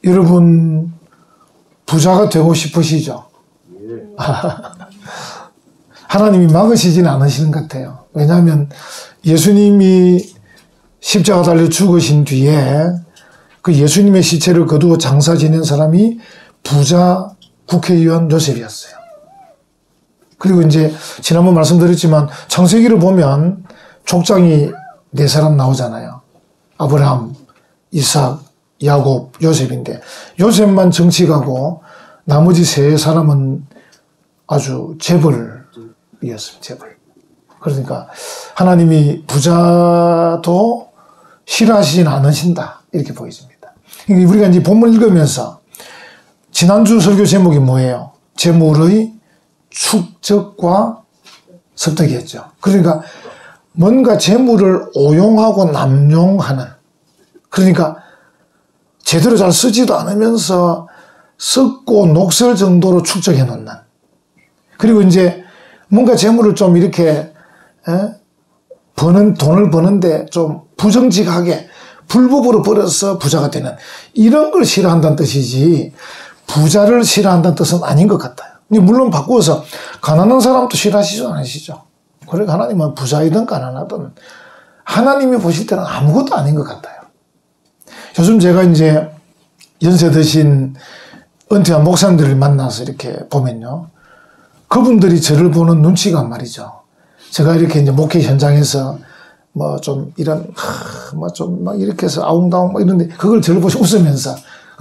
여러분 부자가 되고 싶으시죠? 하나님이 막으시지는 않으시는 것 같아요. 왜냐하면 예수님이 십자가 달려 죽으신 뒤에 그 예수님의 시체를 거두어 장사 지낸 사람이 부자 국회의원 요셉이었어요. 그리고 이제 지난번 말씀드렸지만 창세기를 보면 족장이 4사람 나오잖아요. 아브라함, 이삭, 야곱, 요셉인데 요셉만 정치가고 나머지 3사람은 아주 재벌이었습니다. 재벌. 그러니까 하나님이 부자도 싫어하시진 않으신다 이렇게 보여집니다. 그러니까 우리가 이제 본문 읽으면서 지난주 설교 제목이 뭐예요? 재물의 축적과 습득이었죠. 그러니까 뭔가 재물을 오용하고 남용하는, 그러니까 제대로 잘 쓰지도 않으면서 썩고 녹슬 정도로 축적해 놓는, 그리고 이제 뭔가 재물을 좀 이렇게 돈을 버는데 좀 부정직하게 불법으로 벌어서 부자가 되는 이런 걸 싫어한다는 뜻이지 부자를 싫어한다는 뜻은 아닌 것 같아요. 물론 바꾸어서 가난한 사람도 싫어하시죠, 않으시죠? 그러니까 하나님은 부자이든 가난하든 하나님이 보실 때는 아무것도 아닌 것 같아요. 요즘 제가 이제 연세 드신 은퇴한 목사님들을 만나서 이렇게 보면요, 그분들이 저를 보는 눈치가 말이죠. 제가 이렇게 이제 목회 현장에서 뭐 좀 이런 뭐 좀 막 이렇게 해서 아웅다웅 뭐 이런데 그걸 저를 보시 웃으면서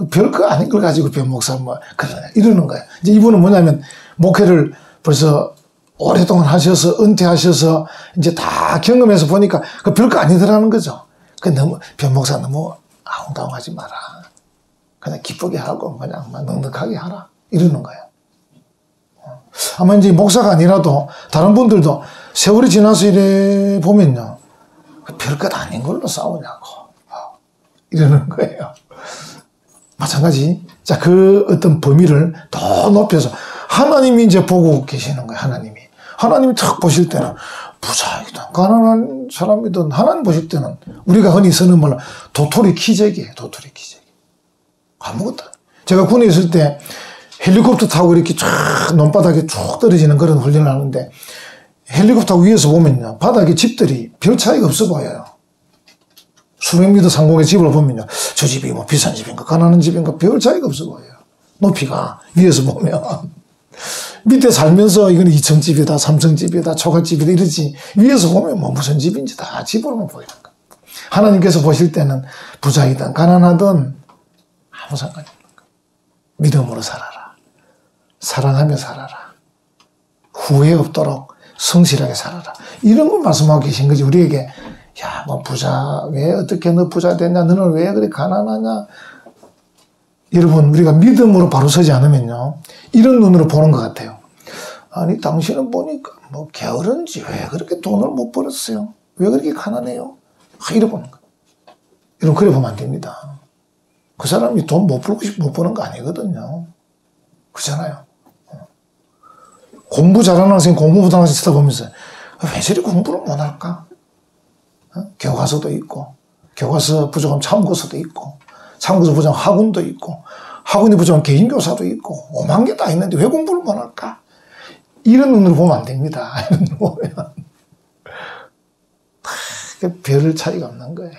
별거 아닌 걸 가지고 변 목사 뭐 그러네 이러는 거예요. 이제 이분은 뭐냐면 목회를 벌써 오랫동안 하셔서 은퇴하셔서 이제 다 경험해서 보니까 그 별거 아니더라는 거죠. 그 너무 변 목사 너무 아웅다웅하지 마라. 그냥 기쁘게 하고 그냥 막 넉넉하게 하라 이러는 거예요. 아마 이제 목사가 아니라도 다른 분들도 세월이 지나서 이래 보면요, 별것 아닌 걸로 싸우냐고 이러는 거예요. 마찬가지. 자, 그 어떤 범위를 더 높여서 하나님이 이제 보고 계시는 거예요. 하나님이 탁 보실 때는 부자이든 가난한 사람이든 하나님 보실 때는 우리가 흔히 쓰는 말로 도토리 키재기예요. 도토리 키재기. 아무것도. 제가 군에 있을 때 헬리콥터 타고 이렇게 쫙 논바닥에 쭉 떨어지는 그런 훈련을 하는데 헬리콥터 위에서 보면요, 바닥에 집들이 별 차이가 없어 보여요. 수백 미터 상공의 집을 보면요, 저 집이 뭐 비싼 집인가 가난한 집인가 별 차이가 없어 보여요. 높이가 위에서 보면. 밑에 살면서 이건 2층 집이다, 3층 집이다, 초가집이다 이러지 위에서 보면 뭐 무슨 집인지 다 집으로만 보이는 거예요. 하나님께서 보실 때는 부자이든 가난하든 아무 상관이 없는 거예요. 믿음으로 살아라. 사랑하며 살아라. 후회 없도록 성실하게 살아라. 이런 걸 말씀하고 계신 거지. 우리에게 야, 뭐 부자 왜 어떻게 너 부자 됐냐, 너는 왜 그래 가난하냐. 여러분, 우리가 믿음으로 바로 서지 않으면요, 이런 눈으로 보는 것 같아요. 아니 당신은 보니까 뭐 게으른지 왜 그렇게 돈을 못 벌었어요? 왜 그렇게 가난해요? 이래 보는 거예요. 여러분, 그래 보면 안 됩니다. 그 사람이 돈 못 벌고 싶어 못 버는 거 아니거든요. 그렇잖아요. 공부 잘하는 학생 공부 못하는 학생 쳐다보면서 왜 저리 공부를 못할까? 교과서도 있고, 교과서 부족하면 참고서도 있고, 참고서 부족하면 학원도 있고, 학원이 부족하면 개인교사도 있고, 오만 개 다 있는데 왜 공부를 못할까? 이런 눈으로 보면 안 됩니다. 이런 눈으로 보면 별 차이가 없는 거예요.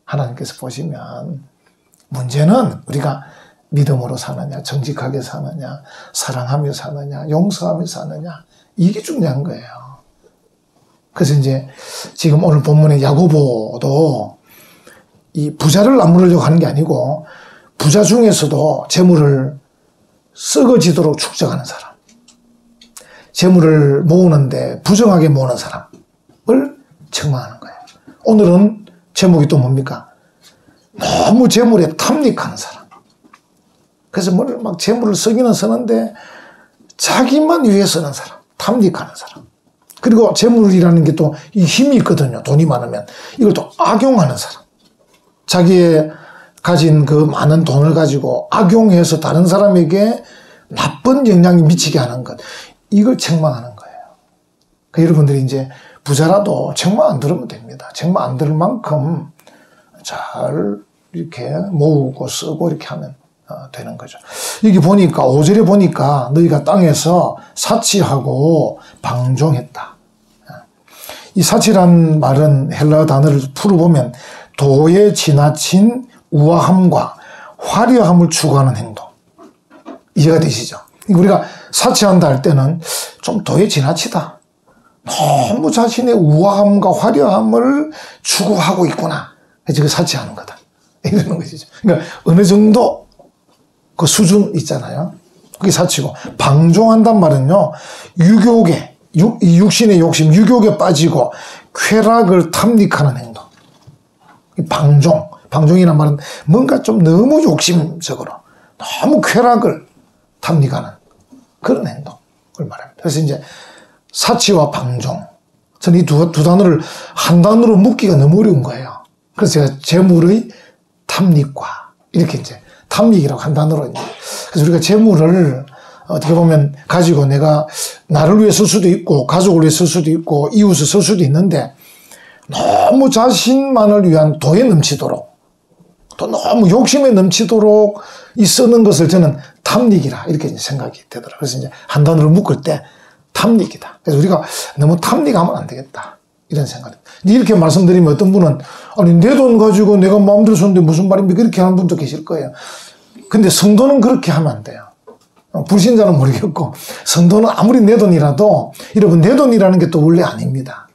하나님께서 보시면 문제는 우리가 믿음으로 사느냐, 정직하게 사느냐, 사랑하며 사느냐, 용서하며 사느냐, 이게 중요한 거예요. 그래서 이제 지금 오늘 본문의 야고보도 이 부자를 나무르려고 하는 게 아니고 부자 중에서도 재물을 썩어지도록 축적하는 사람, 재물을 모으는데 부정하게 모으는 사람을 책망하는 거예요. 오늘은 제목이 또 뭡니까? 너무 재물에 탐닉하는 사람. 그래서 뭘 막 재물을 쓰기는 쓰는데 자기만 위해 쓰는 사람, 탐닉하는 사람. 그리고 재물이라는 게 또 이 힘이 있거든요. 돈이 많으면 이걸 또 악용하는 사람. 자기의 가진 그 많은 돈을 가지고 악용해서 다른 사람에게 나쁜 영향이 미치게 하는 것. 이걸 책망하는 거예요. 그러니까 여러분들이 이제 부자라도 책망 안 들으면 됩니다. 책망 안 들을 만큼 잘 이렇게 모으고 쓰고 이렇게 하면 되는 거죠. 여기 보니까 5절에 보니까 너희가 땅에서 사치하고 방종했다. 이 사치란 말은 헬라 단어를 풀어보면 도에 지나친 우아함과 화려함을 추구하는 행동. 이해가 되시죠? 우리가 사치한다 할 때는 좀 도에 지나치다. 너무 자신의 우아함과 화려함을 추구하고 있구나. 그래서 사치하는 거다. 이러는 것이죠. 그러니까 어느 정도 그 수준 있잖아요. 그게 사치고, 방종한단 말은요, 유교계, 육신의 욕심, 유교계 빠지고 쾌락을 탐닉하는 행동. 방종이란 말은 뭔가 좀 너무 욕심적으로, 너무 쾌락을 탐닉하는 그런 행동을 말합니다. 그래서 이제 사치와 방종. 저는 이 두 단어를 한 단어로 묶기가 너무 어려운 거예요. 그래서 제가 재물의 탐닉과, 이렇게 이제 탐닉이라고 한 단어로 이제. 그래서 우리가 재물을 어떻게 보면 가지고 내가 나를 위해 쓸 수도 있고, 가족을 위해 쓸 수도 있고, 이웃을 쓸 수도 있는데, 너무 자신만을 위한 도에 넘치도록, 또 너무 욕심에 넘치도록 이 쓰는 것을 저는 탐닉이라 이렇게 이제 생각이 되더라고요. 그래서 이제 한 단어로 묶을 때 탐닉이다. 그래서 우리가 너무 탐닉하면 안 되겠다. 이런 생각이. 이렇게 말씀드리면 어떤 분은, 아니, 내 돈 가지고 내가 마음대로 썼는데 무슨 말입니까? 그렇게 하는 분도 계실 거예요. 근데 성도는 그렇게 하면 안 돼요. 불신자는 모르겠고, 성도는 아무리 내 돈이라도, 여러분, 내 돈이라는 게 또 원래 아닙니다.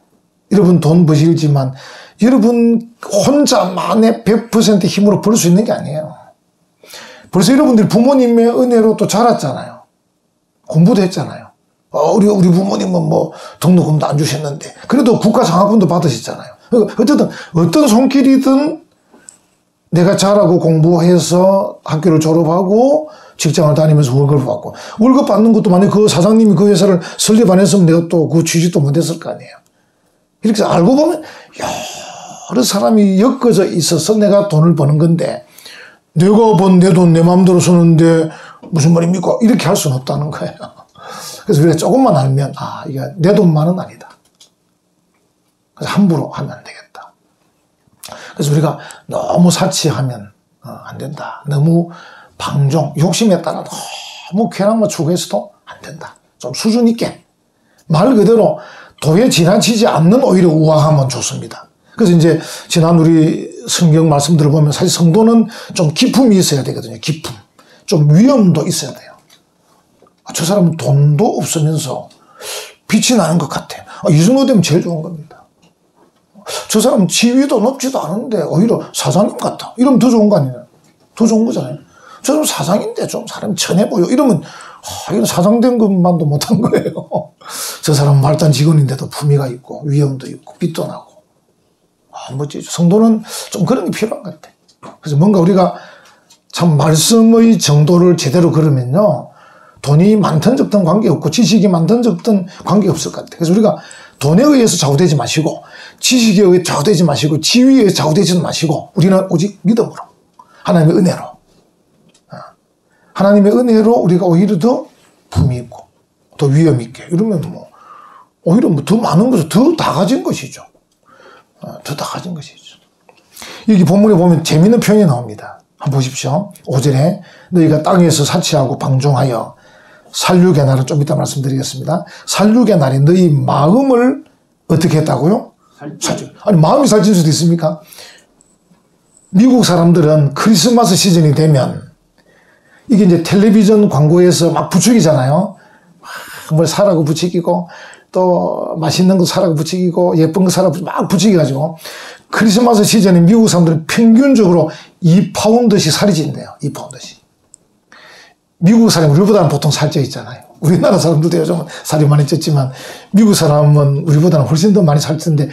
여러분 돈 버실지만, 여러분 혼자만의 100% 힘으로 벌 수 있는 게 아니에요. 벌써 여러분들이 부모님의 은혜로 또 자랐잖아요. 공부도 했잖아요. 우리 부모님은 뭐 등록금도 안 주셨는데 그래도 국가장학금도 받으셨잖아요. 어쨌든 어떤 손길이든 내가 잘하고 공부해서 학교를 졸업하고 직장을 다니면서 월급을 받고, 월급 받는 것도 만약에 그 사장님이 그 회사를 설립 안 했으면 내가 또 그 취직도 못했을 거 아니에요. 이렇게 해서 알고 보면 여러 사람이 엮어져 있어서 내가 돈을 버는 건데, 내가 번 내 돈 내 마음대로 쓰는데 무슨 말입니까? 이렇게 할 수는 없다는 거예요. 그래서 우리가 조금만 알면, 이게 내 돈만은 아니다. 그래서 함부로 하면 안 되겠다. 그래서 우리가 너무 사치하면 안 된다. 너무 방종, 욕심에 따라 너무 쾌락만 추구해서도 안 된다. 좀 수준 있게. 말 그대로 도에 지나치지 않는 오히려 우아함은 좋습니다. 그래서 이제 지난 우리 성경 말씀들을 보면 사실 성도는 좀 기품이 있어야 되거든요. 기품. 좀 위험도 있어야 돼요. 저 사람은 돈도 없으면서 빛이 나는 것 같아. 이 정도 되면 제일 좋은 겁니다. 저 사람은 지위도 높지도 않은데 오히려 사장님 같아. 이러면 더 좋은 거 아니에요? 더 좋은 거잖아요. 저 사람 사장인데 좀 사람이 천해 보여. 이러면 이건 사장 된 것만도 못한 거예요. 저 사람은 말단 직원인데도 품위가 있고 위험도 있고 빛도 나고. 멋지죠. 성도는 좀 그런 게 필요한 것 같아. 그래서 뭔가 우리가 참 말씀의 정도를 제대로 걸으면요, 돈이 많든 적든 관계없고 지식이 많든 적든 관계없을 것 같아요. 그래서 우리가 돈에 의해서 좌우되지 마시고, 지식에 의해 좌우되지 마시고, 지위에 의해 좌우되지 마시고, 우리는 오직 믿음으로, 하나님의 은혜로, 하나님의 은혜로 우리가 오히려 더 품위 있고 더 위험 있게, 이러면 뭐 오히려 뭐 더 많은 것을 더 다 가진 것이죠. 더 다 가진 것이죠. 여기 본문에 보면 재미있는 표현이 나옵니다. 한번 보십시오. 5절에 너희가 땅에서 사치하고 방종하여 살육의 날은 좀 이따 말씀드리겠습니다. 살육의 날에 너희 마음을 어떻게 했다고요? 살찌. 아니, 마음이 살찔 수도 있습니까? 미국 사람들은 크리스마스 시즌이 되면 이게 이제 텔레비전 광고에서 막 부추기잖아요. 뭘 사라고 부추기고, 또 맛있는 거 사라고 부추기고, 예쁜 거 사라고 막 부추기가지고, 크리스마스 시즌에 미국 사람들은 평균적으로 2파운드씩 살이 찐대요. 2파운드씩. 미국 사람이 우리보다는 보통 살쪄 있잖아요. 우리나라 사람들도 요즘은 살이 많이 쪘지만, 미국 사람은 우리보다는 훨씬 더 많이 살찌는데,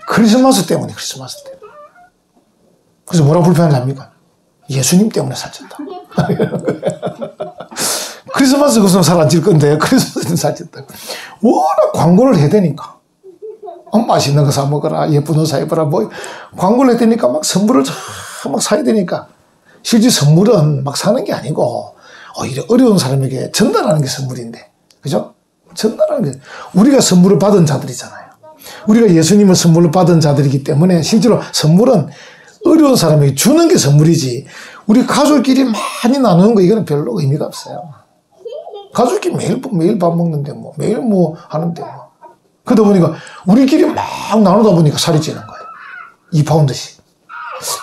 크리스마스 때문에, 크리스마스 때문에. 그래서 뭐라고 불편하지 합니까? 예수님 때문에 살쪘다. 크리스마스 그것은 살 안 찔 건데, 크리스마스는 살쪘다. 워낙 광고를 해야 되니까. 맛있는 거 사 먹어라, 예쁜 옷 사 입어라, 뭐, 광고를 해야 되니까 막 선물을 막 사야 되니까. 실제 선물은 막 사는 게 아니고, 오히려 어려운 사람에게 전달하는 게 선물인데. 그죠? 전달하는 게. 우리가 선물을 받은 자들이잖아요. 우리가 예수님을 선물로 받은 자들이기 때문에 실제로 선물은 어려운 사람에게 주는 게 선물이지. 우리 가족끼리 많이 나누는 거 이거는 별로 의미가 없어요. 가족끼리 매일 밥 먹는데 뭐 매일 뭐 하는데 뭐. 그러다 보니까 우리끼리 막 나누다 보니까 살이 찌는 거예요. 2파운드씩.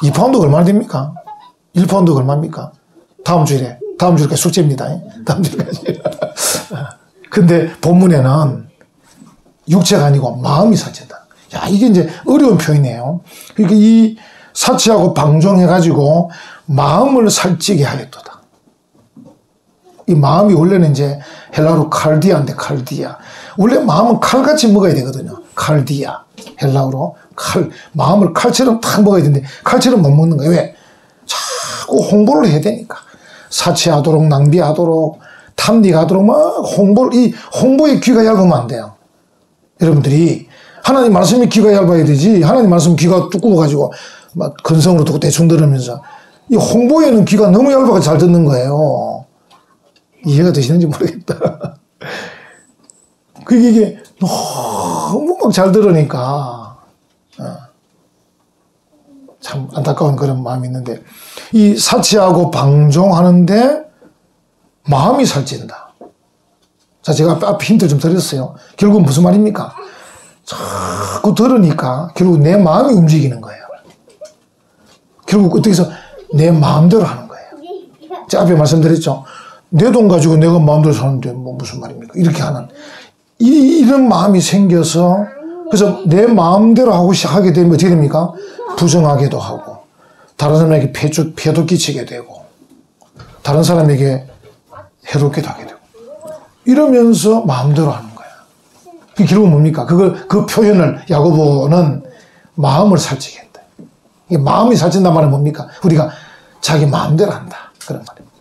2파운드가 얼마나 됩니까? 1파운드가 얼마입니까? 다음 주일까지 숙제입니다. 다음 주일까지. 근데 본문에는 육체가 아니고 마음이 살찐다. 야, 이게 이제 어려운 표현이에요. 그러니까 이 사치하고 방종해가지고 마음을 살찌게 하겠도다. 이 마음이 원래는 이제 헬라어로 칼디아인데, 칼디아. 원래 마음은 칼같이 먹어야 되거든요. 칼디아. 헬라어로 칼. 마음을 칼처럼 탁 먹어야 되는데, 칼처럼 못 먹는 거예요. 왜? 자꾸 홍보를 해야 되니까. 사치하도록, 낭비하도록, 탐닉하도록, 막 이 홍보에 귀가 얇으면 안 돼요. 여러분들이 하나님 말씀이 귀가 얇아야 되지. 하나님 말씀 귀가 두꺼워가지고 막 근성으로 듣고 대충 들으면서 이 홍보에는 귀가 너무 얇아서 잘 듣는 거예요. 이해가 되시는지 모르겠다. 이게 너무 막 잘 들으니까 참 안타까운 그런 마음이 있는데, 이 사치하고 방종하는데 마음이 살찐다. 자, 제가 앞에 힌트 좀 드렸어요. 결국 무슨 말입니까? 자꾸 들으니까 결국 내 마음이 움직이는 거예요. 결국 어떻게 해서 내 마음대로 하는 거예요. 제가 앞에 말씀드렸죠. 내 돈 가지고 내가 마음대로 사는데 뭐 무슨 말입니까? 이렇게 하는 이런 마음이 생겨서, 그래서 내 마음대로 하게 되면 어떻게 됩니까? 부정하게도 하고, 다른 사람에게 폐도 끼치게 되고, 다른 사람에게 해롭게도 하게 되고, 이러면서 마음대로 하는 거야. 그게 결국 뭡니까? 그 표현을 야고보는 마음을 살찌게 한다. 이게 마음이 살찐단 말은 뭡니까? 우리가 자기 마음대로 한다. 그런 말입니다.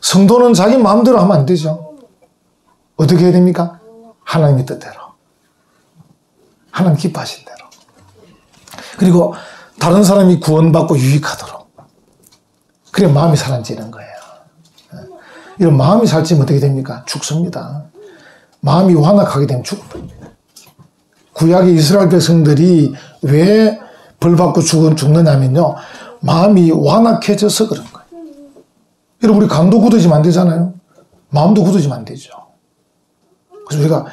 성도는 자기 마음대로 하면 안 되죠. 어떻게 해야 됩니까? 하나님의 뜻대로. 하나님 기뻐하신 대로. 그리고 다른 사람이 구원받고 유익하도록. 그래 마음이 살아지는 거예요. 이런 마음이 살찌면 어떻게 됩니까? 죽습니다. 마음이 완악하게 되면 죽습니다. 구약의 이스라엘 백성들이 왜 벌받고 죽느냐면요, 마음이 완악해져서 그런 거예요. 여러분, 우리 강도 굳어지면 안 되잖아요. 마음도 굳어지면 안 되죠. 그래서 우리가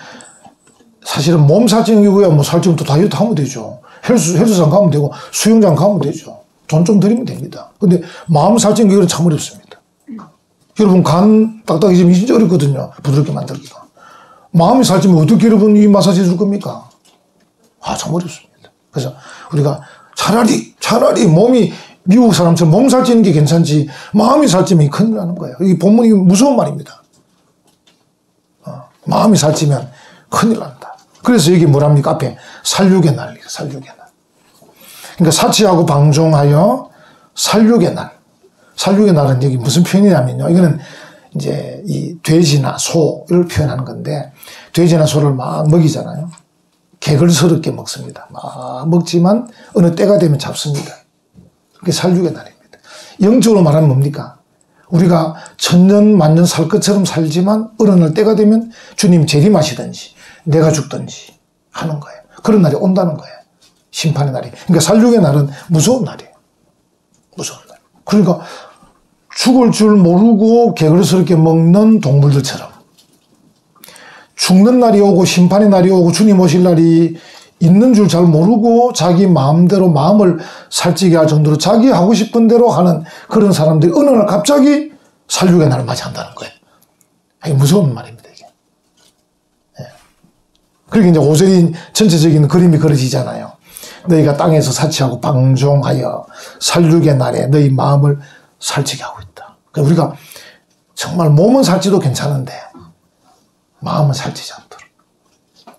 사실은 몸 살찌는 뭐 살찌면 또 다이어트 하면 되죠. 헬스장 가면 되고 수영장 가면 되죠. 돈 좀 들이면 됩니다. 근데 마음 살찌는 게 참 어렵습니다. 여러분, 간 딱딱해지면 진짜 어렵거든요. 부드럽게 만들기가. 마음이 살찌면 어떻게 여러분 이 마사지 해줄 겁니까? 참 어렵습니다. 그래서 우리가 차라리 몸이 미국 사람처럼 몸 살찌는 게 괜찮지, 마음이 살찌면 큰일 나는 거예요. 이 본문이 무서운 말입니다. 마음이 살찌면 큰일 난다. 그래서 여기 뭐랍니까? 앞에 살육의 날이에요. 살육의 날. 그러니까 사치하고 방종하여 살육의 날. 살육의 날은 여기 무슨 표현이냐면요, 이거는 이제 이 돼지나 소를 표현하는 건데, 돼지나 소를 막 먹이잖아요. 개걸스럽게 먹습니다. 막 먹지만 어느 때가 되면 잡습니다. 그게 살육의 날입니다. 영적으로 말하면 뭡니까? 우리가 천년 만년 살 것처럼 살지만 어느 날 때가 되면 주님 재림하시든지 내가 죽든지 하는 거예요. 그런 날이 온다는 거예요. 심판의 날이. 그러니까 살육의 날은 무서운 날이에요. 무서운 날. 그러니까 죽을 줄 모르고 개걸스럽게 먹는 동물들처럼 죽는 날이 오고 심판의 날이 오고 주님 오실 날이 있는 줄 잘 모르고 자기 마음대로 마음을 살찌게 할 정도로 자기 하고 싶은 대로 하는 그런 사람들이 어느 날 갑자기 살육의 날을 맞이한다는 거예요. 이게 무서운 말입니다, 이게. 예. 그렇게 이제 5절인 전체적인 그림이 그려지잖아요. 너희가 땅에서 사치하고 방종하여 살육의 날에 너희 마음을 살찌게 하고 있다. 그러니까 우리가 정말 몸은 살찌도 괜찮은데 마음은 살찌지 않도록.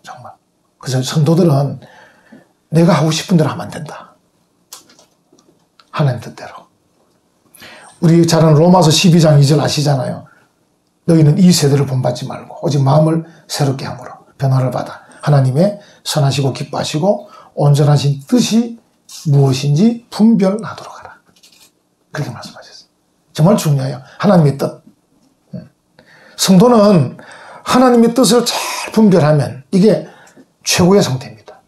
정말. 그래서 성도들은 내가 하고 싶은 대로 하면 안 된다. 하나님 뜻대로. 우리 잘 아는 로마서 12장 2절 아시잖아요. 너희는 이 세대를 본받지 말고 오직 마음을 새롭게 함으로 변화를 받아 하나님의 선하시고 기뻐하시고 온전하신 뜻이 무엇인지 분별하도록 하라. 그렇게 말씀하셨어요. 정말 중요해요. 하나님의 뜻. 성도는 하나님의 뜻을 잘 분별하면 이게 최고의 상태입니다.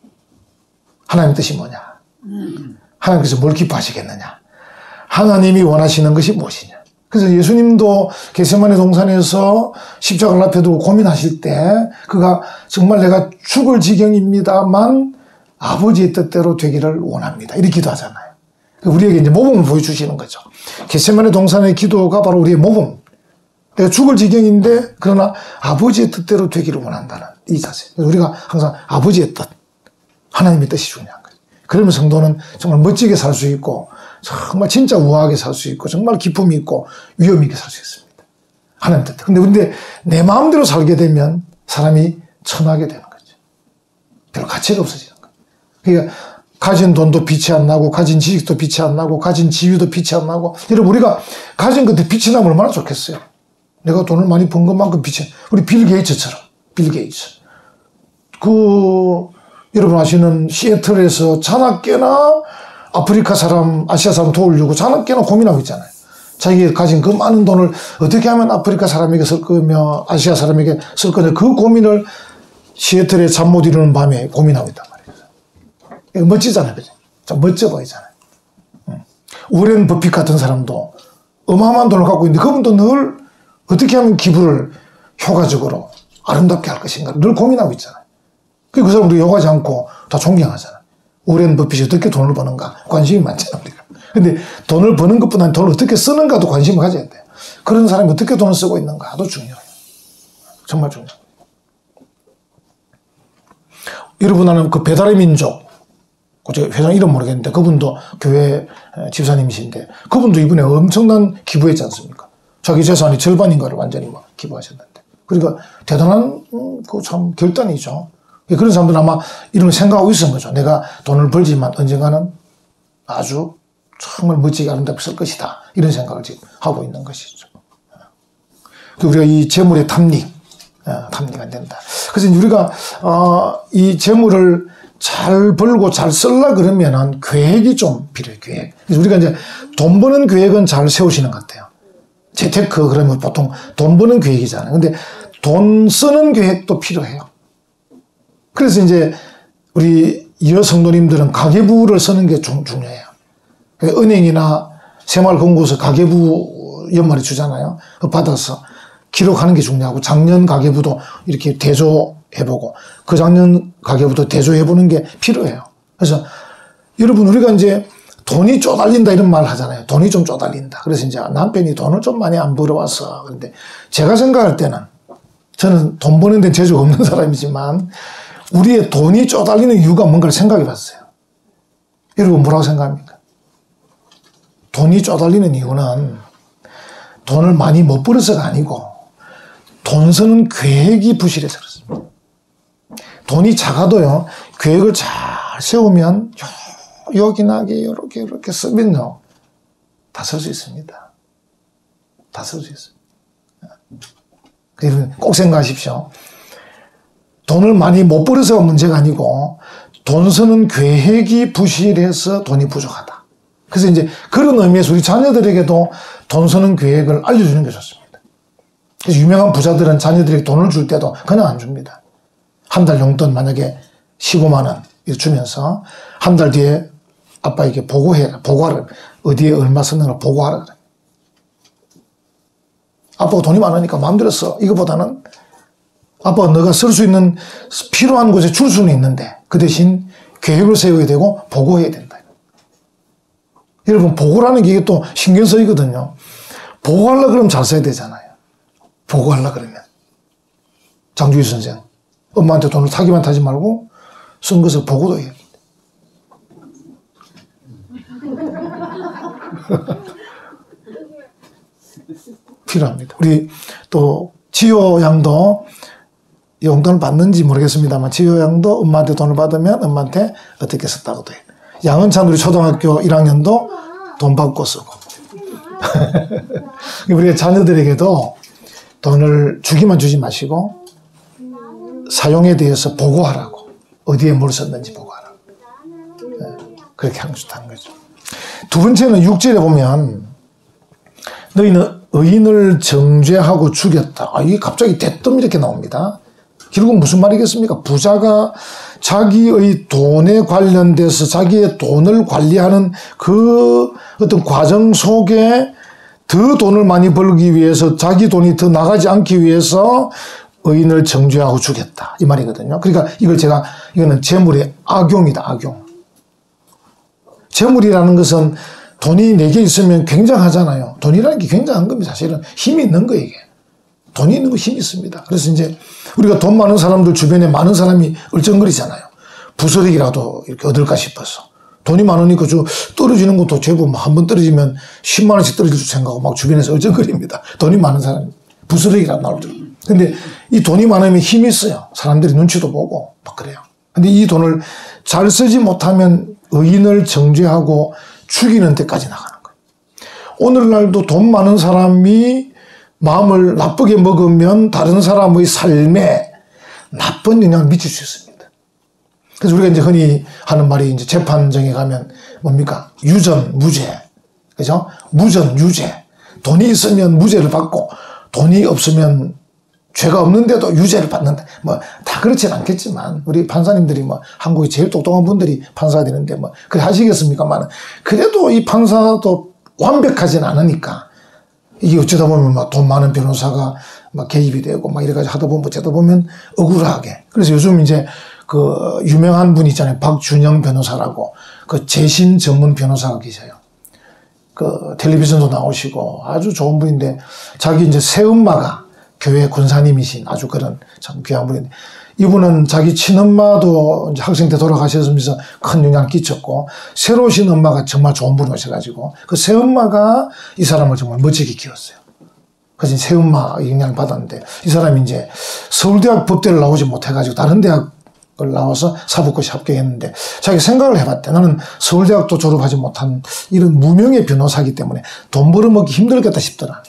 하나님의 뜻이 뭐냐? 하나님께서 뭘 기뻐하시겠느냐? 하나님이 원하시는 것이 무엇이냐? 그래서 예수님도 겟세마네 동산에서 십자가를 앞에 두고 고민하실 때 그가 정말 내가 죽을 지경입니다만 아버지의 뜻대로 되기를 원합니다. 이렇게 기도하잖아요. 우리에게 이제 모범을 보여주시는 거죠. 겟세마네 동산의 기도가 바로 우리의 모범. 내가 죽을 지경인데 그러나 아버지의 뜻대로 되기를 원한다는 이 자세. 우리가 항상 아버지의 뜻, 하나님의 뜻이 중요한 거죠. 그러면 성도는 정말 멋지게 살 수 있고 정말 진짜 우아하게 살 수 있고 정말 기쁨이 있고 위엄 있게 살 수 있습니다. 하나님 뜻. 근데 내 마음대로 살게 되면 사람이 천하게 되는 거죠. 별로 가치가 없어지는 거예요. 그러니까 가진 돈도 빛이 안 나고 가진 지식도 빛이 안 나고 가진 지위도 빛이 안 나고 여러분 우리가 가진 것들 빛이 나면 얼마나 좋겠어요. 내가 돈을 많이 번 것만큼 빛이 우리 빌 게이츠처럼 빌 게이츠 여러분 아시는 시애틀에서 자나깨나 아프리카 사람 아시아 사람 도우려고 자나깨나 고민하고 있잖아요. 자기가 가진 그 많은 돈을 어떻게 하면 아프리카 사람에게 쓸 거며 아시아 사람에게 쓸 거냐 그 고민을 시애틀에 잠 못 이루는 밤에 고민하고 있단 말이에요. 멋지잖아요. 그죠? 좀 멋져 보이잖아요. 우렌 버핏 같은 사람도 어마어마한 돈을 갖고 있는데 그분도 늘 어떻게 하면 기부를 효과적으로 아름답게 할 것인가 늘 고민하고 있잖아요. 그 사람도 욕하지 않고 다 존경하잖아요. 우렌 버핏이 어떻게 돈을 버는가 관심이 많잖아요. 우리가. 근데 돈을 버는 것뿐 아니라 돈을 어떻게 쓰는가도 관심을 가져야 돼요. 그런 사람이 어떻게 돈을 쓰고 있는가도 중요해요. 정말 중요해요. 여러분 아는 그 배달의 민족 제가 회장 이름 모르겠는데 그분도 교회 집사님이신데 그분도 이번에 엄청난 기부했지 않습니까? 자기 재산이 절반인가를 완전히 기부하셨는데 그러니까 대단한 참 결단이죠. 그런 사람들은 아마 이런 걸 생각하고 있었던 거죠. 내가 돈을 벌지만 언젠가는 아주 정말 멋지게 아름답게 쓸 것이다. 이런 생각을 지금 하고 있는 것이죠. 우리가 이 재물의 탐닉 안 된다. 그래서 우리가 이 재물을 잘 벌고 잘 쓰려 그러면은 계획이 좀 필요해요. 계획. 그래서 우리가 이제 돈 버는 계획은 잘 세우시는 것 같아요. 재테크 그러면 보통 돈 버는 계획이잖아요. 근데 돈 쓰는 계획도 필요해요. 그래서 이제 우리 여성도님들은 가계부를 쓰는 게 중요해요. 은행이나 새마을금고에서 가계부 연말에 주잖아요. 그거 받아서 기록하는 게 중요하고 작년 가계부도 이렇게 대조해보고 그 작년 가계부도 대조해보는 게 필요해요. 그래서 여러분 우리가 이제 돈이 쪼달린다 이런 말 하잖아요. 돈이 좀 쪼달린다. 그래서 이제 남편이 돈을 좀 많이 안 벌어와서 그런데 제가 생각할 때는 저는 돈 버는 데 재주가 없는 사람이지만 우리의 돈이 쪼달리는 이유가 뭔가를 생각해 봤어요. 여러분 뭐라고 생각합니까? 돈이 쪼달리는 이유는 돈을 많이 못 벌어서가 아니고 돈 쓰는 계획이 부실해서 그렇습니다. 돈이 작아도요, 계획을 잘 세우면 요긴하게 이렇게 쓰면요, 다 쓸 수 있습니다. 다 쓸 수 있습니다. 여러분 꼭 생각하십시오. 돈을 많이 못 벌어서가 문제가 아니고 돈 쓰는 계획이 부실해서 돈이 부족하다. 그래서 이제 그런 의미에서 우리 자녀들에게도 돈 쓰는 계획을 알려주는 게 좋습니다. 그래서 유명한 부자들은 자녀들에게 돈을 줄 때도 그냥 안 줍니다. 한 달 용돈 만약에 15만 원 주면서 한 달 뒤에 아빠에게 보고하라. 어디에 얼마 썼는가 보고하라. 그래. 아빠가 돈이 많으니까 마음대로 써. 이거보다는 아빠가 너가 쓸 수 있는 필요한 곳에 줄 수는 있는데 그 대신 계획을 세워야 되고 보고해야 된다. 여러분 보고라는 게 이게 또 신경 쓰이거든요. 보고하려고 그러면 잘 써야 되잖아요. 보고하려고 그러면. 장주희 선생 엄마한테 돈을 타기만 타지 말고 쓴 것을 보고도 해야 됩니다. 필요합니다. 우리 또 지효 양도 용돈을 받는지 모르겠습니다만 지효 양도 엄마한테 돈을 받으면 엄마한테 어떻게 썼다고도 해요. 양은찬 우리 초등학교 1학년도 돈 받고 쓰고 우리 자녀들에게도 돈을 주기만 주지 마시고 사용에 대해서 보고하라고 어디에 뭘 썼는지 보고하라고 그렇게 하는 거죠. 두 번째는 6절에 보면 너희는 의인을 정죄하고 죽였다. 이게 갑자기 대뜸 이렇게 나옵니다. 결국 무슨 말이겠습니까? 부자가 자기의 돈에 관련돼서 자기의 돈을 관리하는 그 어떤 과정 속에 더 돈을 많이 벌기 위해서 자기 돈이 더 나가지 않기 위해서 의인을 정죄하고 주겠다. 이 말이거든요. 그러니까 이거는 재물의 악용이다. 악용. 재물이라는 것은 돈이 내게 있으면 굉장하잖아요. 돈이라는 게 굉장한 겁니다. 사실은 힘이 있는 거예요. 이게. 돈이 있는 거 힘이 있습니다. 그래서 이제 우리가 돈 많은 사람들 주변에 많은 사람이 얼쩡거리잖아요. 부스러기라도 이렇게 얻을까 싶어서. 돈이 많으니까 떨어지는 것도 제법 한 번 떨어지면 10만 원씩 떨어질 줄 생각하고 막 주변에서 얼쩡거립니다. 돈이 많은 사람이. 부스러기라도 나올 줄. 근데 이 돈이 많으면 힘이 있어요. 사람들이 눈치도 보고 막 그래요. 근데 이 돈을 잘 쓰지 못하면 의인을 정죄하고 죽이는 데까지 나가는 거예요. 오늘날도 돈 많은 사람이 마음을 나쁘게 먹으면 다른 사람의 삶에 나쁜 영향을 미칠 수 있습니다. 그래서 우리가 이제 흔히 하는 말이 이제 재판정에 가면 뭡니까? 유전, 무죄. 그죠? 무전, 유죄. 돈이 있으면 무죄를 받고 돈이 없으면 죄가 없는데도 유죄를 받는다. 뭐, 다 그렇진 않겠지만, 우리 판사님들이 뭐, 한국의 제일 똑똑한 분들이 판사가 되는데 뭐, 그래 하시겠습니까만, 그래도 이 판사도 완벽하진 않으니까, 이게 어쩌다 보면 막 돈 많은 변호사가 막 개입이 되고 막 이래가지고 하다 보면 어쩌다 보면 억울하게. 그래서 요즘 이제 그 유명한 분 있잖아요. 박준영 변호사라고 그 재심 전문 변호사가 계셔요. 그 텔레비전도 나오시고 아주 좋은 분인데 자기 이제 새엄마가 교회 권사님이신 아주 그런 참 귀한 분인데 이분은 자기 친엄마도 이제 학생 때 돌아가셨으면서 큰 영향을 끼쳤고 새로 오신 엄마가 정말 좋은 분이 오셔가지고 그 새엄마가 이 사람을 정말 멋지게 키웠어요. 그래서 새엄마 영향을 받았는데 이 사람이 이제 서울대학 법대를 나오지 못해가지고 다른 대학을 나와서 사법고시 합격했는데 자기 생각을 해봤대. 나는 서울대학도 졸업하지 못한 이런 무명의 변호사이기 때문에 돈 벌어먹기 힘들겠다 싶더라.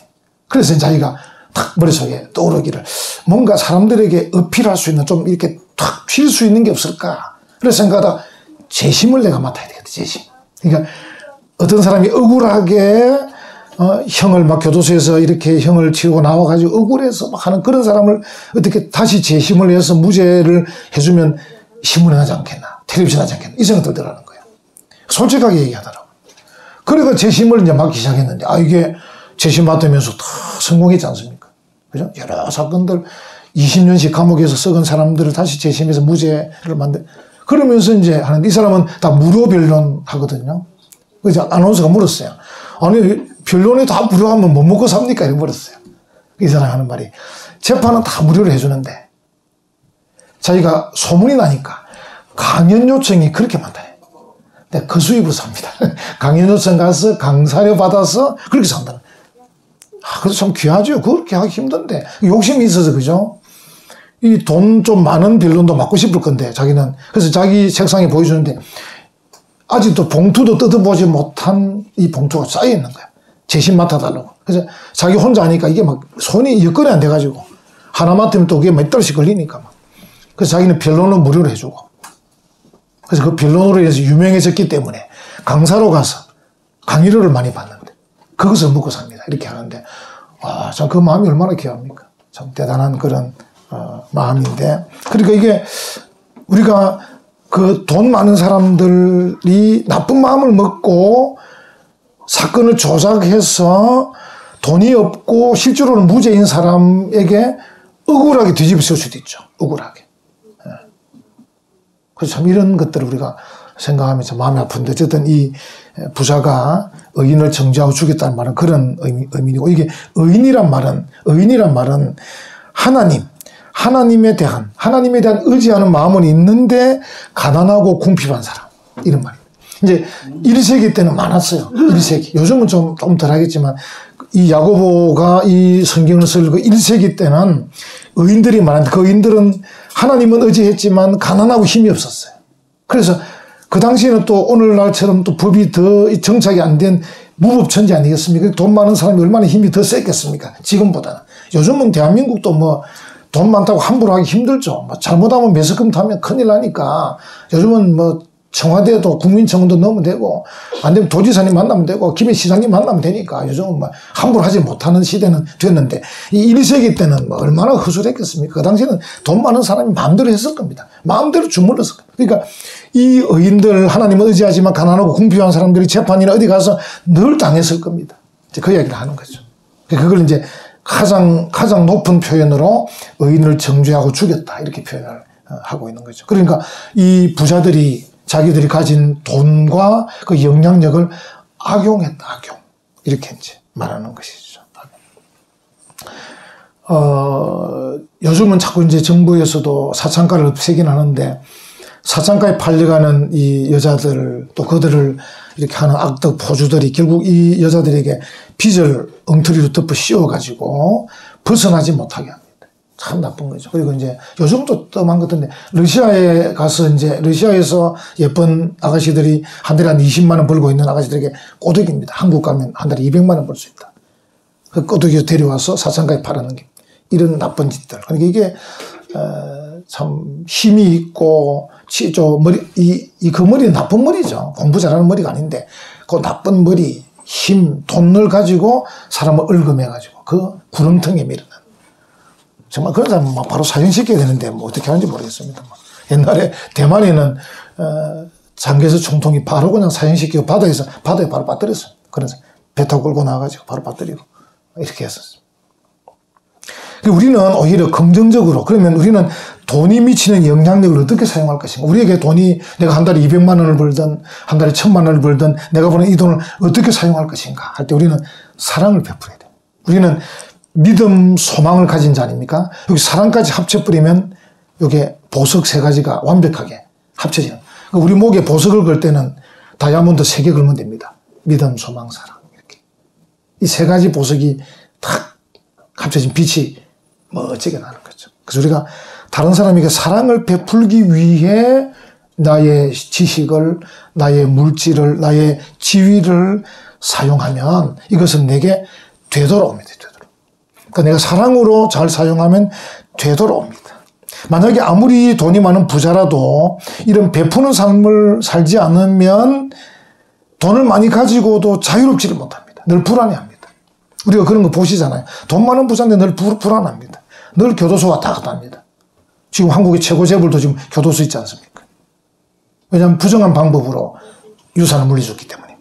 그래서 자기가 탁 머릿속에 떠오르기를 뭔가 사람들에게 어필할 수 있는 좀 이렇게 탁 튈 수 있는 게 없을까. 그래서 생각하다 재심을 내가 맡아야 되겠다. 재심. 그러니까 어떤 사람이 억울하게 형을 막 교도소에서 이렇게 형을 치르고 나와가지고 억울해서 막 하는 그런 사람을 어떻게 다시 재심을 해서 무죄를 해주면 신문에 나지 않겠나. 텔레비전 하지 않겠나. 이 생각 들더라는 거예요. 솔직하게 얘기하더라고요. 그래가 재심을 이제 맡기 시작했는데 이게 재심 맡으면서 다 성공했지 않습니까? 그죠? 여러 사건들 20년씩 감옥에서 썩은 사람들을 다시 재심해서 무죄를 그러면서 이제 하는데 이 사람은 다 무료 변론 하거든요. 그래서 아나운서가 물었어요. 아니, 변론에 다 무료 하면 뭐 먹고 삽니까? 이렇게 물었어요. 이 사람이 하는 말이 재판은 다 무료로 해주는데 자기가 소문이 나니까 강연 요청이 그렇게 많다. 근데 그 수입으로 삽니다. 강연 요청 가서 강사료 받아서 그렇게 산다는 거예요. 그래서 참 귀하죠. 그렇게 하기 힘든데. 욕심이 있어서, 그죠? 이 돈 좀 많은 변론도 맡고 싶을 건데, 자기는. 그래서 자기 책상에 보여주는데, 아직도 봉투도 뜯어보지 못한 이 봉투가 쌓여 있는 거야. 재심 맡아달라고. 그래서 자기 혼자 하니까 이게 막 손이 여건이 안 돼가지고, 하나 맡으면 또 그게 몇 달씩 걸리니까 막. 그래서 자기는 변론은 무료로 해주고. 그래서 그 변론으로 인해서 유명해졌기 때문에 강사로 가서 강의료를 많이 받는데, 그것을 먹고 삽니다. 이렇게 하는데, 참 그 마음이 얼마나 귀합니까? 참 대단한 그런, 마음인데. 그러니까 이게 우리가 그 돈 많은 사람들이 나쁜 마음을 먹고 사건을 조작해서 돈이 없고 실제로는 무죄인 사람에게 억울하게 뒤집어 쓸 수도 있죠. 억울하게. 그래서 참 이런 것들을 우리가 생각하면서 마음이 아픈데 어쨌든 이 부자가 의인을 정죄하고 죽였다는 말은 그런 의미이고 이게 의인이란 말은 하나님에 대한 의지하는 마음은 있는데 가난하고 궁핍한 사람 이런 말입니다. 이제 1세기 때는 많았어요. 1세기. 요즘은 좀 덜 하겠지만 이 야고보가 이 성경을 쓸 그 1세기 때는 의인들이 많았는데 그 의인들은 하나님은 의지했지만 가난하고 힘이 없었어요. 그래서 그 당시에는 또 오늘날처럼 또 법이 더 정착이 안 된 무법천지 아니겠습니까? 돈 많은 사람이 얼마나 힘이 더 셌겠습니까? 지금보다는. 요즘은 대한민국도 뭐 돈 많다고 함부로 하기 힘들죠. 뭐 잘못하면 매스금 타면 큰일 나니까 요즘은 뭐 청와대도 국민청원도 넣으면 되고, 안 되면 도지사님 만나면 되고, 김해 시장님 만나면 되니까, 요즘은 뭐 함부로 하지 못하는 시대는 됐는데, 이 1세기 때는 뭐 얼마나 허술했겠습니까? 그 당시에는 돈 많은 사람이 마음대로 했을 겁니다. 마음대로 주물렀을 겁니다. 그러니까 이 의인들, 하나님을 의지하지만 가난하고 궁핍한 사람들이 재판이나 어디 가서 늘 당했을 겁니다. 이제 그 이야기를 하는 거죠. 그걸 이제 가장 높은 표현으로 의인을 정죄하고 죽였다. 이렇게 표현을 하고 있는 거죠. 그러니까 이 부자들이 자기들이 가진 돈과 그 영향력을 악용했다. 악용. 이렇게 이제 말하는 것이죠. 요즘은 자꾸 이제 정부에서도 사창가를 없애긴 하는데, 사창가에 팔려가는 이 여자들, 또 그들을 이렇게 하는 악덕 포주들이 결국 이 여자들에게 빚을 엉터리로 덮어 씌워가지고 벗어나지 못하게 합니다. 참 나쁜 거죠. 그리고 이제 요즘도 뜸한 것 같은데, 러시아에 가서 이제 러시아에서 예쁜 아가씨들이 한 달에 한 20만 원 벌고 있는 아가씨들에게 꼬드깁니다. 한국 가면 한 달에 200만 원 벌 수 있다. 그 꼬드겨 데려와서 사창가에 팔아는 게 이런 나쁜 짓들. 그러니까 이게 참 힘이 있고 그 머리는 나쁜 머리죠. 공부 잘하는 머리가 아닌데 그 나쁜 머리, 힘, 돈을 가지고 사람을 얽어매가지고 그 구렁텅이에 밀어넣는, 정말 그런 사람은 막 바로 사형시켜야 되는데 뭐 어떻게 하는지 모르겠습니다. 옛날에 대만에는 장개서 총통이 바로 그냥 사형시키고 바다에 바로 빠뜨렸어요. 그래서 배 타고 끌고 나와가지고 바로 빠뜨리고 이렇게 했었어요. 우리는 오히려 긍정적으로, 그러면 우리는 돈이 미치는 영향력을 어떻게 사용할 것인가? 우리에게 돈이, 내가 한 달에 200만 원을 벌든 한 달에 1000만 원을 벌든 내가 버는 이 돈을 어떻게 사용할 것인가 할 때 우리는 사랑을 베풀어야 돼요. 우리는 믿음, 소망을 가진 자 아닙니까? 여기 사랑까지 합쳐버리면 이게 보석 3가지가 완벽하게 합쳐지는. 우리 목에 보석을 걸 때는 다이아몬드 3개 걸면 됩니다. 믿음, 소망, 사랑. 이렇게. 이 3가지 보석이 탁 합쳐진 빛이 멋지게 나는 거죠. 그래서 우리가 다른 사람에게 사랑을 베풀기 위해 나의 지식을, 나의 물질을, 나의 지위를 사용하면 이것은 내게 되돌아옵니다. 그러니까 내가 사랑으로 잘 사용하면 되돌아옵니다. 만약에 아무리 돈이 많은 부자라도 이런 베푸는 삶을 살지 않으면 돈을 많이 가지고도 자유롭지를 못합니다. 늘 불안해합니다. 우리가 그런 거 보시잖아요. 돈 많은 부자인데 늘 불안합니다. 늘 교도소 왔다 갔다 합니다. 지금 한국의 최고 재벌도 지금 교도소 있지 않습니까? 왜냐하면 부정한 방법으로 유산을 물려줬기 때문에.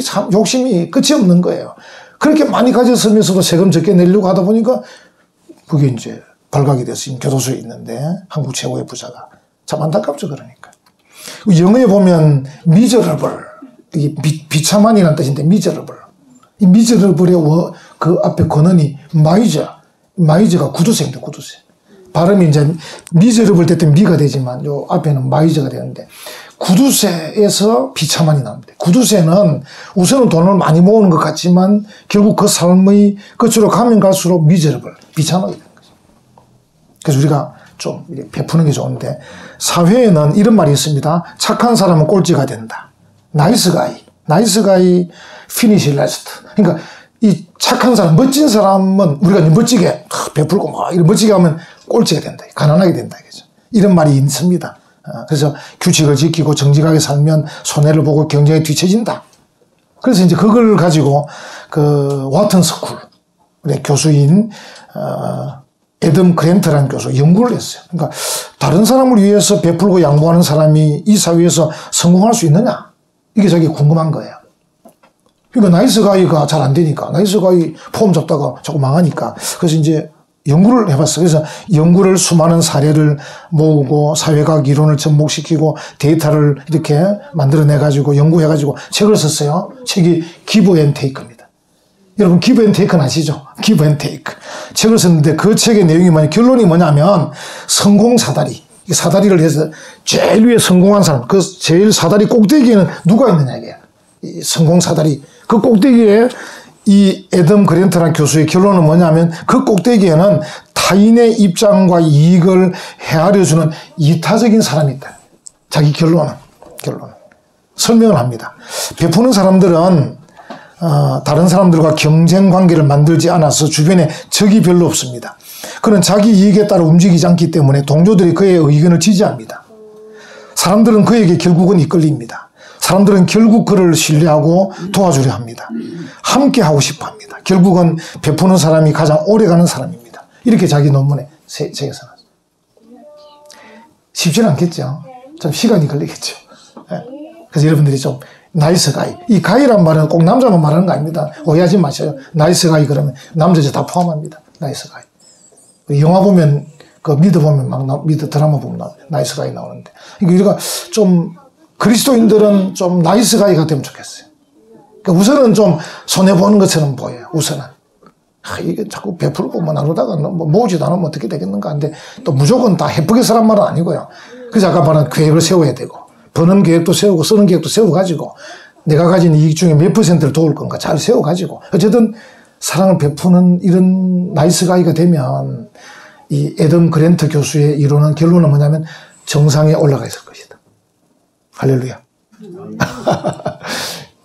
참 욕심이 끝이 없는 거예요. 그렇게 많이 가졌으면서도 세금 적게 내려고 하다 보니까 그게 이제 발각이 돼서 지금 교도소에 있는데, 한국 최고의 부자가. 참 안타깝죠, 그러니까. 영어에 보면 miserable, 이게 비참한이라는 뜻인데 miserable. 이 miserable의 그 앞에 권원이 마이저가 구두쇠입니다, 구두쇠. 발음이 이제 miserable 될 때 미가 되지만 요 앞에는 마이저가 되는데, 구두쇠에서 비참한이 나옵니다. 구두쇠는 우선은 돈을 많이 모으는 것 같지만 결국 그 삶의 끝으로 가면 갈수록 miserable, 비참하게 되는 거죠. 그래서 우리가 좀 베푸는 게 좋은데, 사회에는 이런 말이 있습니다. 착한 사람은 꼴찌가 된다. 나이스 가이, finish last. 그러니까 이 착한 사람, 멋진 사람은 우리가 멋지게 베풀고 막 이런 멋지게 하면 꼴찌가 된다. 가난하게 된다. 그죠? 이런 말이 있습니다. 그래서 규칙을 지키고 정직하게 살면 손해를 보고 경쟁에 뒤처진다. 그래서 이제 그걸 가지고 그 와튼 스쿨 우리 교수인 애덤 그랜트라는 교수 연구를 했어요. 그러니까 다른 사람을 위해서 베풀고 양보하는 사람이 이 사회에서 성공할 수 있느냐? 이게 자기 궁금한 거예요. 그러니까 나이스 가이가 잘 안 되니까, 나이스 가이 폼 잡다가 자꾸 망하니까, 그래서 이제 연구를 해봤어요. 그래서 연구를 수많은 사례를 모으고 사회과학 이론을 접목시키고 데이터를 이렇게 만들어내가지고 연구해가지고 책을 썼어요. 책이 기브 앤 테이크입니다. 여러분 기브 앤 테이크는 아시죠? 기브 앤 테이크. 책을 썼는데 그 책의 내용이 결론이 뭐냐면 성공 사다리. 사다리를 해서 제일 위에 성공한 사람, 그 제일 사다리 꼭대기에는 누가 있느냐 이게. 이 성공 사다리. 그 꼭대기에 이 애덤 그랜트라는 교수의 결론은 뭐냐면 그 꼭대기에는 타인의 입장과 이익을 헤아려주는 이타적인 사람이 있다. 자기 결론은. 설명을 합니다. 베푸는 사람들은 다른 사람들과 경쟁 관계를 만들지 않아서 주변에 적이 별로 없습니다. 그는 자기 이익에 따라 움직이지 않기 때문에 동료들이 그의 의견을 지지합니다. 사람들은 그에게 결국은 이끌립니다. 사람들은 결국 그를 신뢰하고 도와주려 합니다. 함께 하고 싶어 합니다. 결국은 베푸는 사람이 가장 오래가는 사람입니다. 이렇게 자기 논문에 새겨서 놨어요. 쉽지는 않겠죠. 좀 시간이 걸리겠죠. 그래서 여러분들이 좀 나이스 가이. 이 가이란 말은 꼭 남자만 말하는 거 아닙니다. 오해하지 마셔요. 나이스 가이 그러면 남자 여자 다 포함합니다. 나이스 가이. 영화 보면 그 미드 보면 미드 드라마 보면 나이스 가이 나오는데 우리가 좀 그리스도인들은 좀 나이스 가이가 되면 좋겠어요. 그러니까 우선은 좀 손해 보는 것처럼 보여요. 우선은 이게 자꾸 베풀고 뭐 나누다가 뭐 모으지도 않으면 어떻게 되겠는가 하는데 또 무조건 다 해프게 쓰란 말은 아니고요. 그래서 아까 말한 계획을 세워야 되고 버는 계획도 세우고 쓰는 계획도 세워가지고 내가 가진 이익 중에 몇 %를 도울 건가 잘 세워가지고 어쨌든 사랑을 베푸는 이런 나이스 가이가 되면 이 애덤 그랜트 교수의 이론은 결론은 뭐냐면 정상에 올라가 있을 것이다. 할렐루야.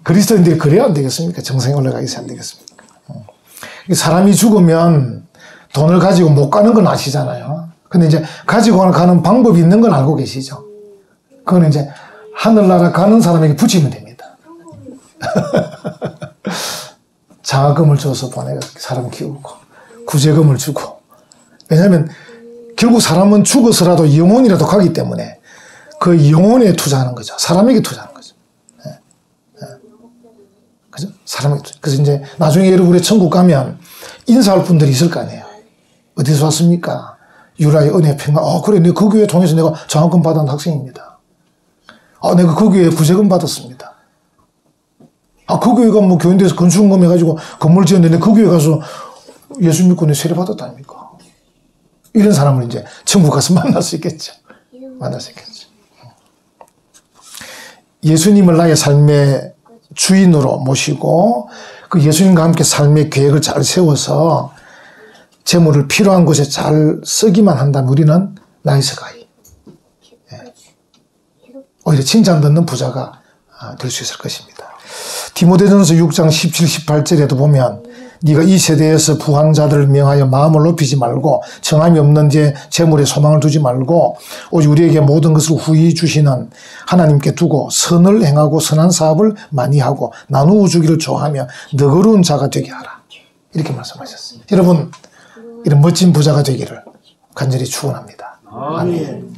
그리스도인들이 그래야 안 되겠습니까? 정상에 올라가 있어야 안 되겠습니까? 사람이 죽으면 돈을 가지고 못 가는 건 아시잖아요. 근데 이제 가지고 가는 방법이 있는 건 알고 계시죠? 그건 이제 하늘나라 가는 사람에게 붙이면 됩니다. 장학금을 줘서 보내서 사람 키우고 구제금을 주고 왜냐하면 결국 사람은 죽어서라도 영혼이라도 가기 때문에 그 영혼에 투자하는 거죠. 사람에게 투자하는 거죠. 그죠? 사람에게 투자. 그래서 이제 나중에 여러분이 천국 가면 인사할 분들이 있을 거 아니에요. 어디서 왔습니까? 유라의 은혜 평강. 그래, 내가 그 교회 통해서 내가 장학금 받은 학생입니다. 내가 그 교회 구제금 받았습니다. 그 교회가 뭐 교인들에서 건축금 해가지고 건물 지었는데 그 교회 가서 예수 믿고 내 세례 받았다니까. 이런 사람을 이제 천국 가서 만날 수 있겠죠. 만날 수 있겠죠. 예수님을 나의 삶의 주인으로 모시고 그 예수님과 함께 삶의 계획을 잘 세워서 재물을 필요한 곳에 잘 쓰기만 한다면 우리는 나이스 가이. 오히려 칭찬 듣는 부자가 될 수 있을 것입니다. 디모데전서 6장 17, 18절에도 보면 네가 이 세대에서 부한 자들을 명하여 마음을 높이지 말고 정함이 없는 데 재물에 소망을 두지 말고 오직 우리에게 모든 것을 후히 주시는 하나님께 두고 선을 행하고 선한 사업을 많이 하고 나누어 주기를 좋아하며 너그러운 자가 되게 하라. 이렇게 말씀하셨습니다. 여러분 이런 멋진 부자가 되기를 간절히 축원합니다. 아멘.